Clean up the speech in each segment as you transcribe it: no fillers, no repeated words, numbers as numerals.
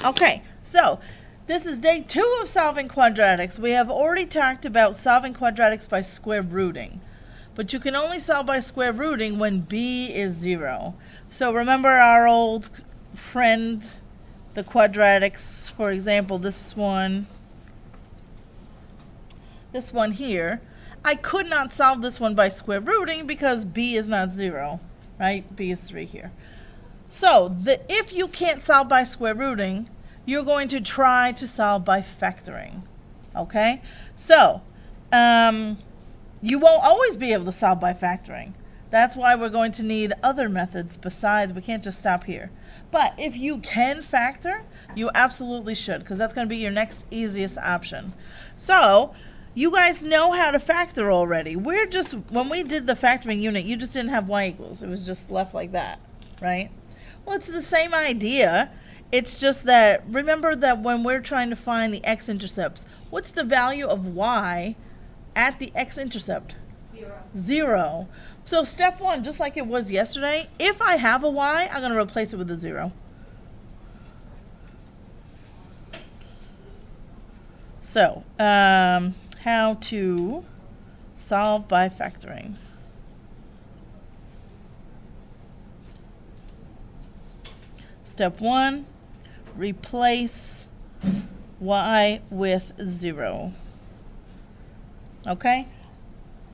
Okay, so this is day 2 of solving quadratics. We have already talked about solving quadratics by square rooting. But you can only solve by square rooting when b is 0. So remember our old friend, the quadratics, for example, this one here. I could not solve this one by square rooting because b is not 0, right? B is 3 here. So if you can't solve by square rooting, you're going to try to solve by factoring, okay? So you won't always be able to solve by factoring. That's why we're going to need other methods besides, we can't just stop here. But if you can factor, you absolutely should, because that's going to be your next easiest option. So you guys know how to factor already. When we did the factoring unit, you just didn't have y equals. It was just left like that, right? Well, it's the same idea. It's just that, remember that when we're trying to find the x-intercepts, what's the value of y at the x-intercept? 0. So step 1, just like it was yesterday, if I have a y, I'm going to replace it with a 0. So, how to solve by factoring. Step 1, replace y with 0. Okay?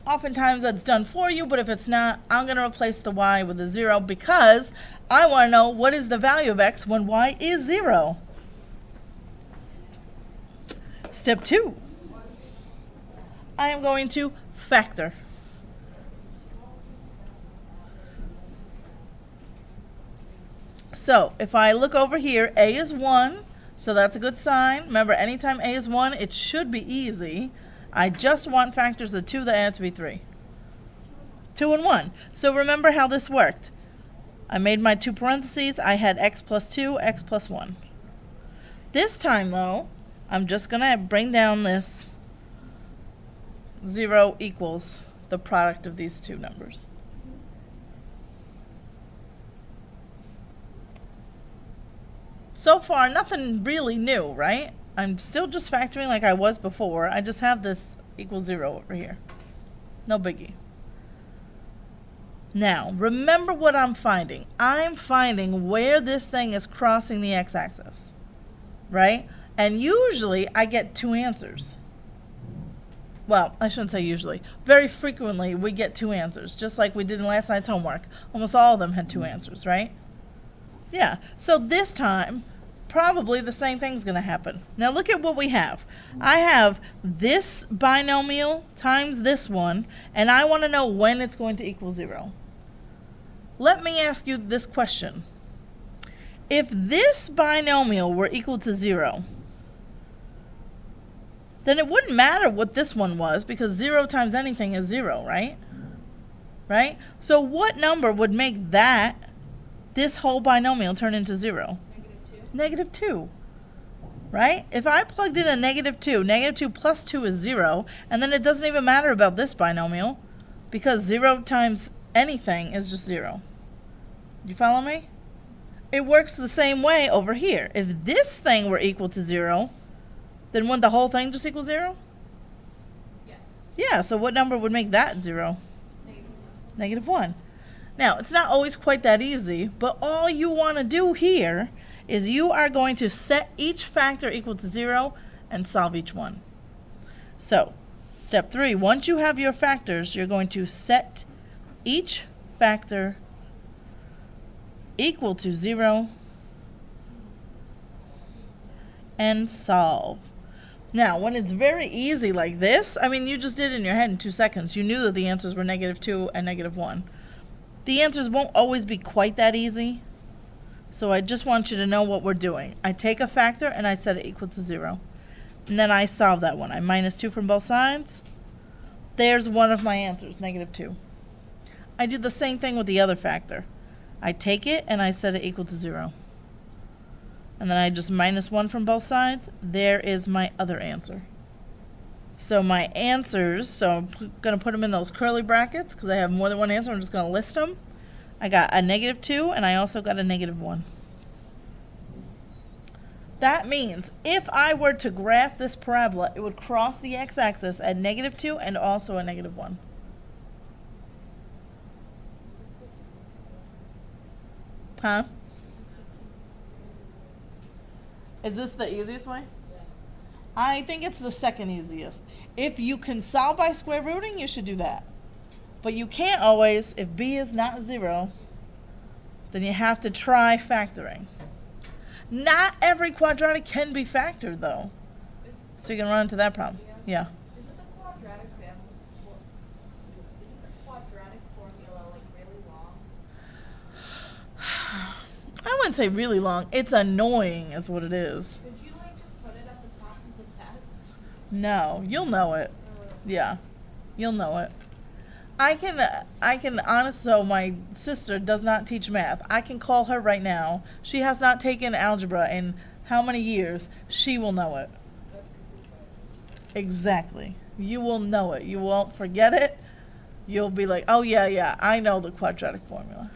Oftentimes that's done for you, but if it's not, I'm going to replace the y with a 0 because I want to know what is the value of x when y is 0. Step 2, I am going to factor. So if I look over here, a is 1, so that's a good sign. Remember, anytime a is 1, it should be easy. I just want factors of 2 that add to be 3. 2 and 1. So remember how this worked. I made my 2 parentheses. I had x plus 2, x plus 1. This time, though, I'm just going to bring down this 0 equals the product of these two numbers. So far, nothing really new, right? I'm still just factoring like I was before. I just have this equals 0 over here. No biggie. Now, remember what I'm finding. I'm finding where this thing is crossing the x-axis, right? And usually, I get 2 answers. Well, I shouldn't say usually. Very frequently, we get 2 answers, just like we did in last night's homework. Almost all of them had 2 answers, right? Yeah, so this time, probably the same thing's going to happen. Now look at what we have. I have this binomial times this one, and I want to know when it's going to equal 0. Let me ask you this question. If this binomial were equal to 0, then it wouldn't matter what this one was, because 0 times anything is 0, right? Right? So what number would make this whole binomial turn into 0? Negative 2, right? If I plugged in a negative 2 plus 2 is 0, and then it doesn't even matter about this binomial, because 0 times anything is just 0. You follow me? It works the same way over here. If this thing were equal to 0, then wouldn't the whole thing just equal 0? Yes. Yeah, so what number would make that 0? Negative 1. Now, it's not always quite that easy, but all you want to do here is you are going to set each factor equal to 0 and solve each one. So, step 3, once you have your factors, you're going to set each factor equal to 0 and solve. Now, when it's very easy like this, I mean, you just did it in your head in 2 seconds. You knew that the answers were negative 2 and negative 1. The answers won't always be quite that easy. So I just want you to know what we're doing. I take a factor and I set it equal to 0. And then I solve that one. I minus 2 from both sides. There's one of my answers, negative 2. I do the same thing with the other factor. I take it and I set it equal to 0. And then I just minus 1 from both sides. There is my other answer. So my answers, so I'm going to put them in those curly brackets because I have more than one answer. I'm just going to list them. I got a negative 2, and I also got a negative 1. That means if I were to graph this parabola, it would cross the x-axis at -2 and also a -1. Huh? Is this the easiest way? I think it's the second easiest. If you can solve by square rooting, you should do that. But you can't always, if b is not 0, then you have to try factoring. Not every quadratic can be factored, though. So you can run into that problem. Yeah. Isn't the quadratic formula like really long? I wouldn't say really long. It's annoying is what it is. Could you like just put it at the top of the test? No, you'll know it. Yeah, you'll know it. I can honestly, so my sister does not teach math. I can call her right now. She has not taken algebra in how many years? She will know it. Exactly. You will know it. You won't forget it. You'll be like, oh yeah, I know the quadratic formula.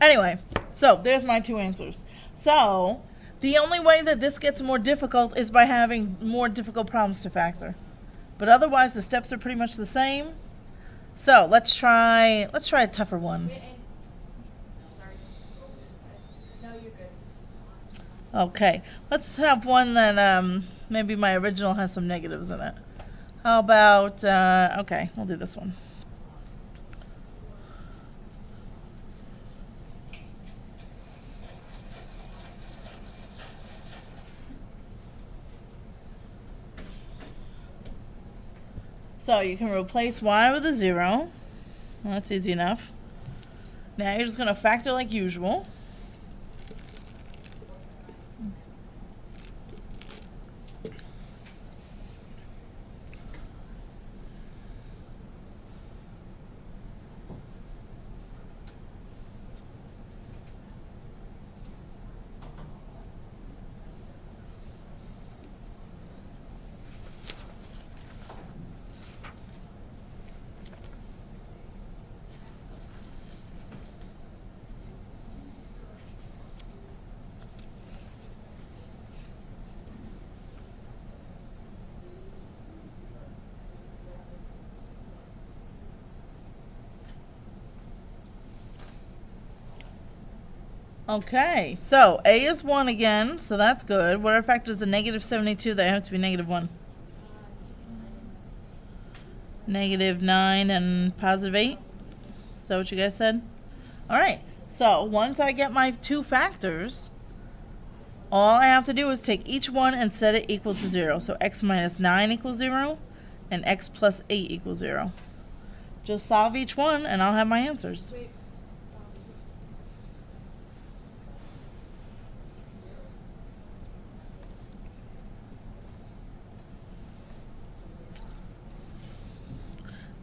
Anyway, so there's my two answers. So the only way that this gets more difficult is by having more difficult problems to factor. But otherwise, the steps are pretty much the same. So let's try a tougher one. Wait, sorry. No, you're good. Okay, let's have one that maybe my original has some negatives in it. How about, okay, we'll do this one. So you can replace y with a 0. Well, that's easy enough. Now you're just going to factor like usual. Okay, so a is 1 again, so that's good. What are factors of -72 that have to be -1? -9 and +8? Is that what you guys said? All right, so once I get my two factors, all I have to do is take each one and set it equal to 0. So x minus 9 equals 0, and x plus 8 equals 0. Just solve each one, and I'll have my answers. Wait.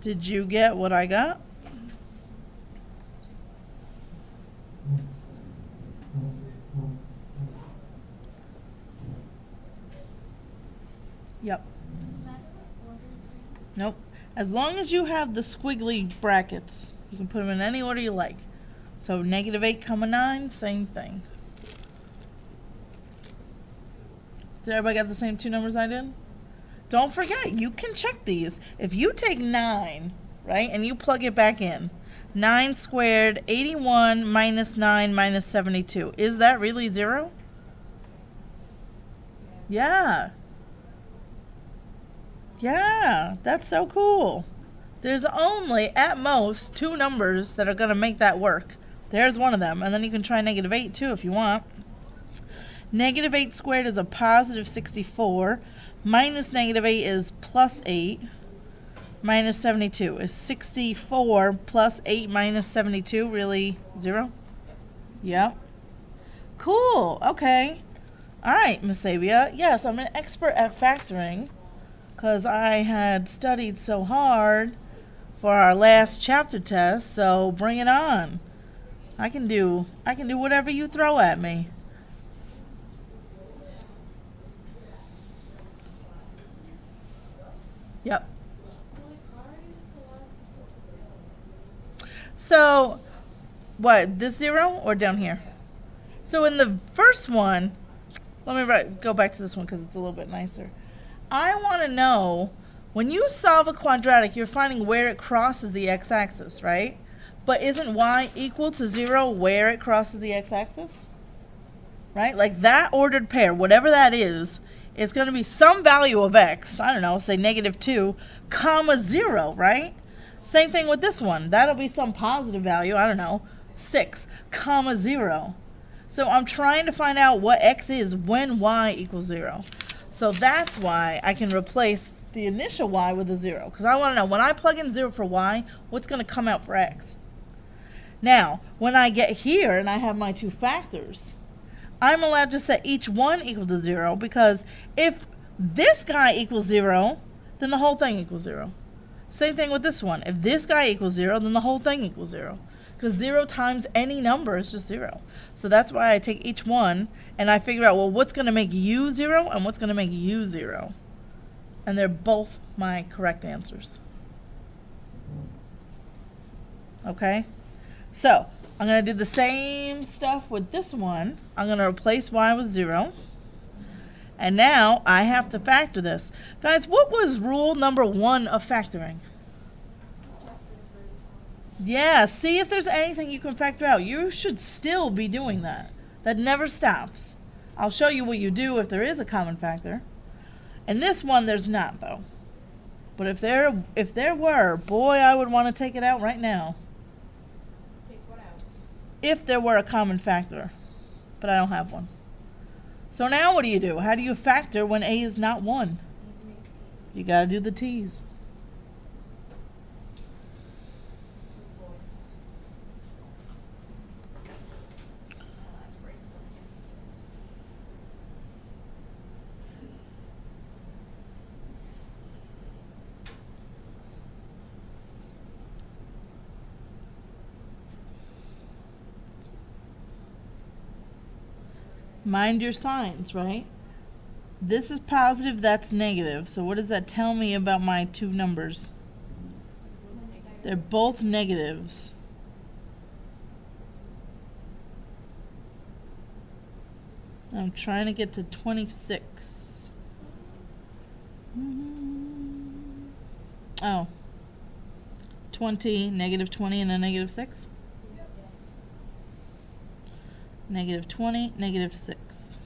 Did you get what I got? Yep. Does it matter what order? Nope. As long as you have the squiggly brackets, you can put them in any order you like. So -8, 9, same thing. Did everybody get the same two numbers I did? Don't forget, you can check these. If you take 9, right, and you plug it back in, 9 squared, 81 minus 9 minus 72. Is that really 0? Yeah. Yeah, that's so cool. There's only, at most, 2 numbers that are going to make that work. There's one of them, and then you can try -8 too if you want. -8 squared is a positive 64. Minus -8 is plus 8. Minus 72 is 64 plus 8 minus 72. Really 0? Yep. Cool. Okay. All right, Miss Sabia. Yes, I'm an expert at factoring because I had studied so hard for our last chapter test. So bring it on. I can do whatever you throw at me. Yep. So, what, this 0 or down here? So in the first one, let me go back to this one because it's a little bit nicer. I want to know, when you solve a quadratic, you're finding where it crosses the x-axis, right? But isn't y equal to 0 where it crosses the x-axis? Right? Like that ordered pair, whatever that is, it's going to be some value of x, I don't know, say -2, comma 0, right? Same thing with this one. That'll be some positive value, I don't know, 6, comma 0. So I'm trying to find out what x is when y equals 0. So that's why I can replace the initial y with a 0. Because I want to know, when I plug in 0 for y, what's going to come out for x? Now, when I get here and I have my two factors, I'm allowed to set each one equal to 0, because if this guy equals 0, then the whole thing equals 0. Same thing with this one. If this guy equals 0, then the whole thing equals 0. Because 0 times any number is just 0. So that's why I take each one and I figure out, well, what's going to make u 0 and what's going to make u 0. And they're both my correct answers. Okay? So I'm going to do the same stuff with this one. I'm going to replace y with 0. And now I have to factor this. Guys, what was rule number 1 of factoring? Yeah, see if there's anything you can factor out. You should still be doing that. That never stops. I'll show you what you do if there is a common factor. In this one, there's not, though. But if there were, boy, I would want to take it out right now. Take what out? If there were a common factor. But I don't have one. So now what do you do? How do you factor when a is not 1? You need to make T's. You got to do the t's. My last break. Mind your signs, right? This is positive, that's negative. So what does that tell me about my two numbers? They're both negatives. I'm trying to get to 26. Oh. 20, -20, and a -6? -20, -6.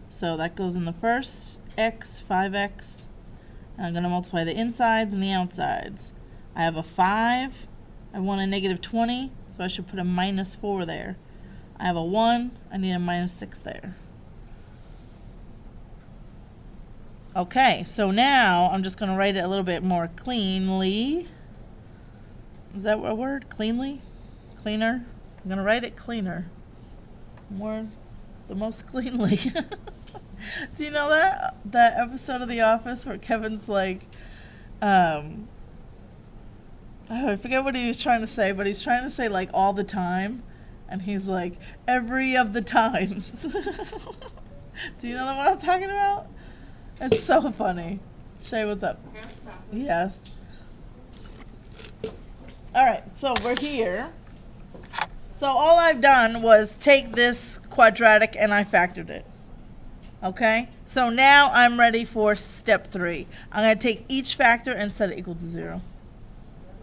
So that goes in the first, x, 5x. And I'm going to multiply the insides and the outsides. I have a 5. I want a -20, so I should put a -4 there. I have a 1. I need a -6 there. Okay, so now I'm just going to write it a little bit more cleanly. Is that a word? Cleanly? Cleaner? I'm going to write it cleaner. The most cleanly. Do you know that episode of The Office where Kevin's like, I forget what he was trying to say, but he's trying to say like all the time, and he's like, every of the times. Do you know what I'm talking about? It's so funny. Shay, what's up? Yes. All right, so we're here. So all I've done was take this quadratic and I factored it. Okay? So now I'm ready for step 3. I'm going to take each factor and set it equal to 0.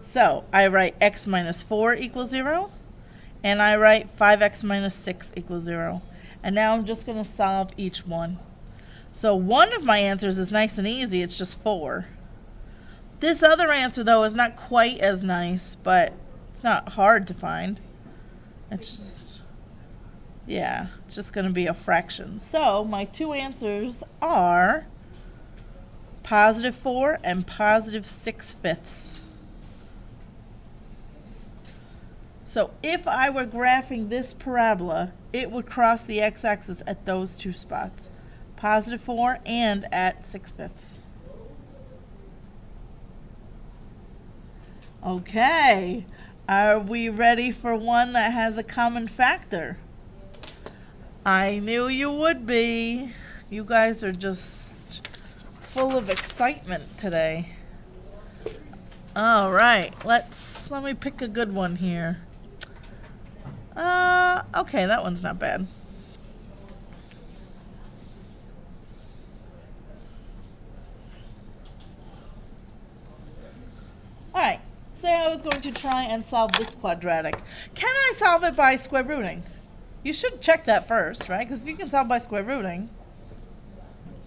So I write x minus 4 equals 0. And I write 5x minus 6 equals 0. And now I'm just going to solve each one. So one of my answers is nice and easy. It's just 4. This other answer, though, is not quite as nice, but it's not hard to find. It's just, yeah, it's just going to be a fraction. So my two answers are +4 and +6/5. So if I were graphing this parabola, it would cross the x-axis at those two spots, +4 and at 6/5. Okay. Are we ready for one that has a common factor? I knew you would be. You guys are just full of excitement today. All right, let me pick a good one here. Okay, that one's not bad. Alright, say I was going to try and solve this quadratic. Can I solve it by square rooting? You should check that first, right? Because if you can solve by square rooting,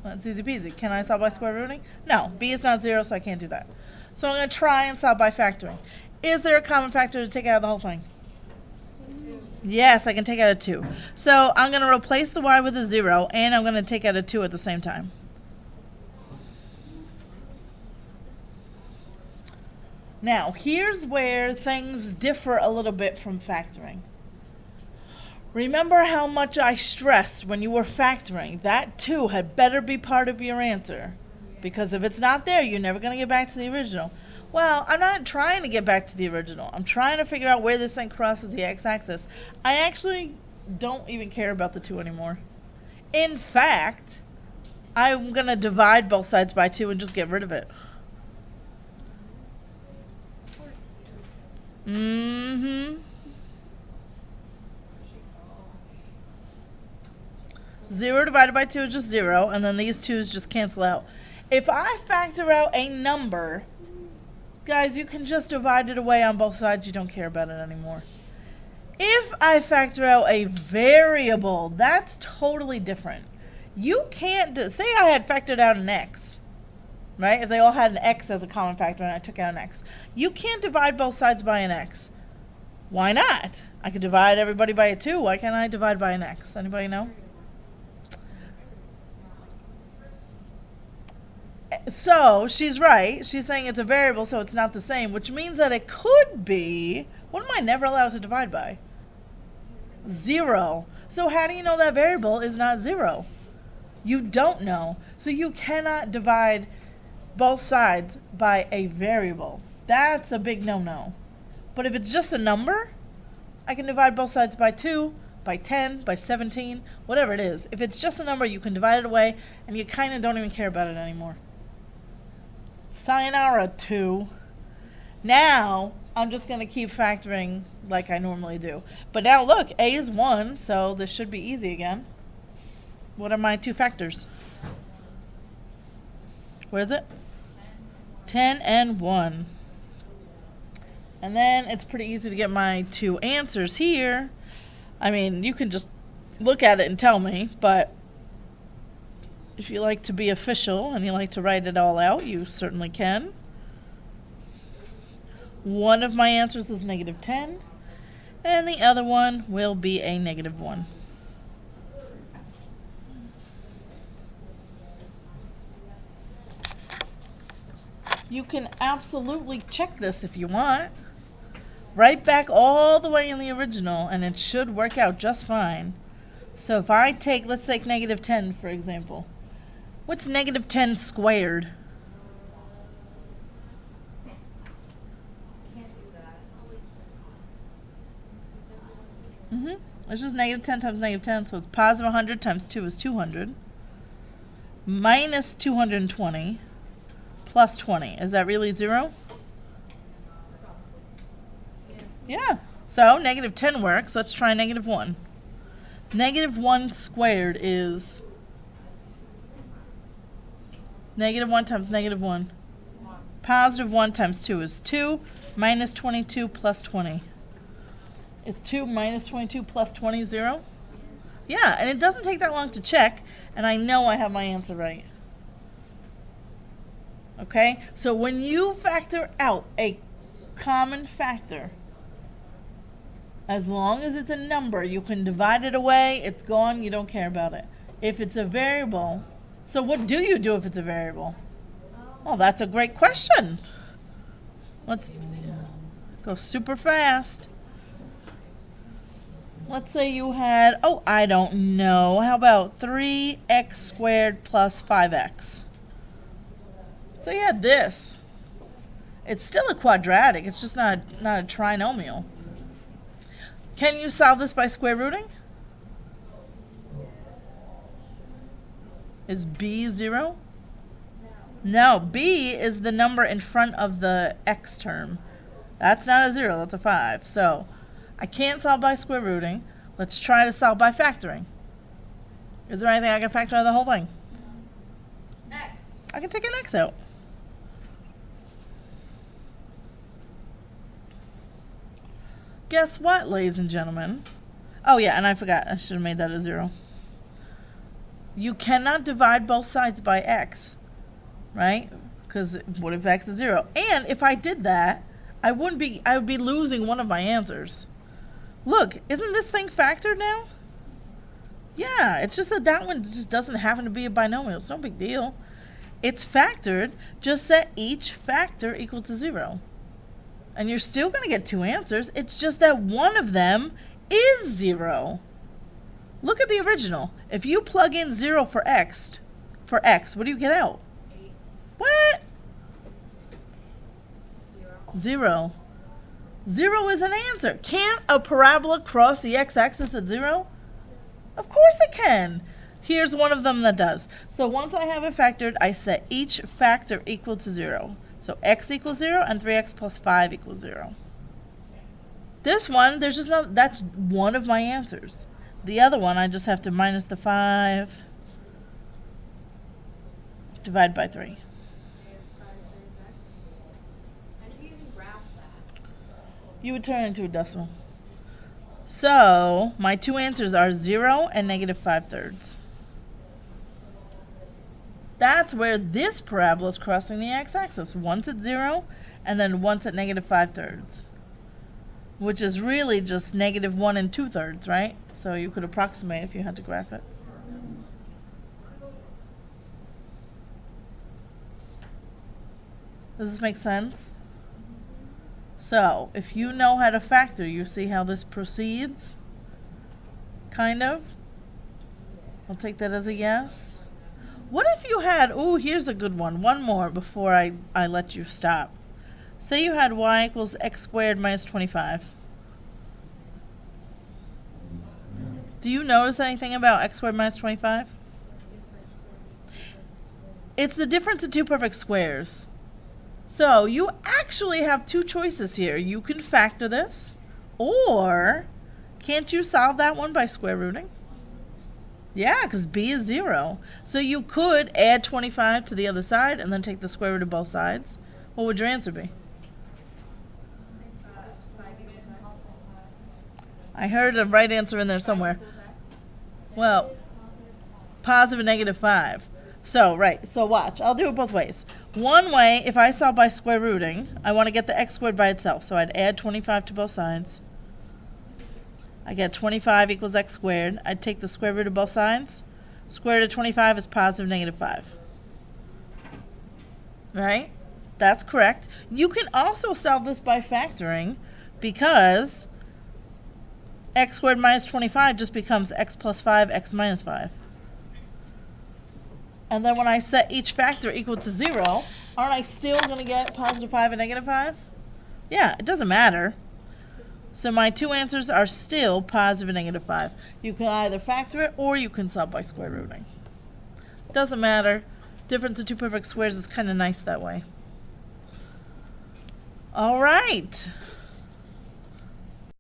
that's easy peasy. Can I solve by square rooting? No, b is not 0, so I can't do that. So I'm going to try and solve by factoring. Is there a common factor to take out of the whole thing? Yes, I can take out a 2. So I'm going to replace the y with a 0, and I'm going to take out a 2 at the same time. Now, here's where things differ a little bit from factoring. Remember how much I stressed when you were factoring that 2 had better be part of your answer. Because if it's not there, you're never going to get back to the original. Well, I'm not trying to get back to the original. I'm trying to figure out where this thing crosses the x-axis. I actually don't even care about the 2 anymore. In fact, I'm going to divide both sides by 2 and just get rid of it. 0 divided by 2 is just 0, and then these 2's just cancel out. If I factor out a number, guys, you can just divide it away on both sides. You don't care about it anymore. If I factor out a variable, that's totally different. You can't say I had factored out an x, right? If they all had an x as a common factor and I took out an x. You can't divide both sides by an x. Why not? I could divide everybody by a 2. Why can't I divide by an x? Anybody know? So she's right. She's saying it's a variable, so it's not the same, which means that it could be, what am I never allowed to divide by? 0. So how do you know that variable is not 0? You don't know. So you cannot divide both sides by a variable. That's a big no-no. But if it's just a number, I can divide both sides by 2, by 10, by 17, whatever it is. If it's just a number, you can divide it away, and you kind of don't even care about it anymore. Sayonara, 2. Now, I'm just going to keep factoring like I normally do. But now look, a is 1, so this should be easy again. What are my 2 factors? What is it? 10 and 1. And then it's pretty easy to get my 2 answers here. I mean, you can just look at it and tell me, but if you like to be official and you like to write it all out, you certainly can. One of my answers is -10, and the other one will be a -1. You can absolutely check this if you want. Right back all the way in the original, and it should work out just fine. So if I take, let's take -10 for example. What's -10 squared? Can't do that. It's just -10 times -10, so it's positive 100 times 2 is 200. Minus 220 plus 20. Is that really 0? Yeah. So -10 works. Let's try -1. -1 squared is -1 times -1. Positive 1 times 2 is 2. Minus 22 plus 20. Is 2 minus 22 plus 20 0? Yeah, and it doesn't take that long to check, and I know I have my answer right. Okay? So when you factor out a common factor, as long as it's a number, you can divide it away, it's gone, you don't care about it. If it's a variable, so what do you do if it's a variable? Well, that's a great question. Let's go super fast. Let's say you had, oh, I don't know, how about 3x squared plus 5x? So you had this. It's still a quadratic, it's just not a trinomial. Can you solve this by square rooting? Is b 0? No, b is the number in front of the x term. That's not a 0, that's a 5. So I can't solve by square rooting. Let's try to solve by factoring. Is there anything I can factor out of the whole thing? X. I can take an x out. Guess what, ladies and gentlemen? Oh yeah, and I forgot. I should have made that a 0. You cannot divide both sides by x, right? Because what if x is 0? And if I did that, I would be losing one of my answers. Look, isn't this thing factored now? Yeah, it's just that one just doesn't happen to be a binomial. It's no big deal. It's factored. Just set each factor equal to 0. And you're still going to get 2 answers. It's just that one of them is 0. Look at the original. If you plug in 0 for x, what do you get out? 8. What? 0. 0. 0 is an answer. Can't a parabola cross the x-axis at 0? Of course it can. Here's one of them that does. So once I have it factored, I set each factor equal to 0. So x equals 0 and 3x plus 5 equals 0. This one, there's just no, that's one of my answers. The other one, I just have to minus the 5, divide by 3. How do you even graph that? You would turn it into a decimal. So my 2 answers are 0 and negative 5/3. That's where this parabola is crossing the x-axis. Once at 0 and then once at negative 5/3. Which is really just negative 1 and 2/3, right? So you could approximate if you had to graph it. Does this make sense? So, if you know how to factor, you see how this proceeds? Kind of? I'll take that as a yes. What if you had, ooh, here's a good one. One more before I let you stop. Say you had y equals x squared minus 25. Do you notice anything about x squared minus 25? It's the difference of 2 perfect squares. So you actually have 2 choices here. You can factor this, or can't you solve that one by square rooting? Yeah, because b is 0. So you could add 25 to the other side and then take the square root of both sides. What would your answer be? 5 equals x. I heard a right answer in there somewhere. Equals x. Well, positive and negative 5. So, right, so watch. I'll do it both ways. One way, if I solve by square rooting, I want to get the x squared by itself. So I'd add 25 to both sides. I get 25 equals x squared. I'd take the square root of both sides. Square root of 25 is positive negative 5. Right? That's correct. You can also solve this by factoring because x squared minus 25 just becomes x plus 5, x minus 5. And then when I set each factor equal to 0, aren't I still going to get positive 5 and negative 5? Yeah, it doesn't matter. So my 2 answers are still positive and negative 5. You can either factor it or you can solve by square rooting. Doesn't matter. Difference of 2 perfect squares is kind of nice that way. All right.